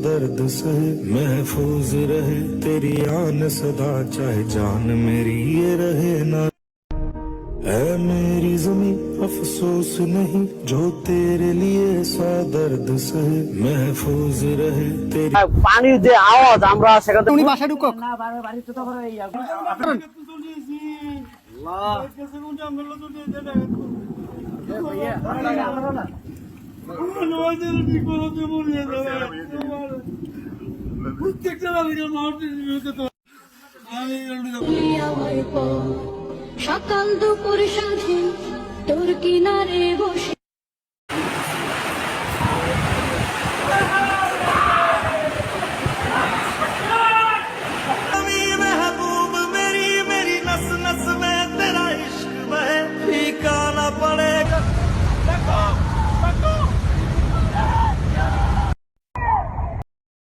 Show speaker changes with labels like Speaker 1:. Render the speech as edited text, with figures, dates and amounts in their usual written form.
Speaker 1: दर्द सहे महफूज रहे तेरी आन सदा चाहे जान मेरी ये रहे ना ऐ मेरी जमी अफसोस नहीं जो तेरे लिए सौ दर्द सहे महफूज रहे तेरी
Speaker 2: পানির যে আওয়াজ আমরা সেখানে
Speaker 3: উনি বাসা ঢুকো
Speaker 2: না বাড়িতে তো করে এই
Speaker 4: সকাল দুপুর সাঁঝে তোর কিনারে বসে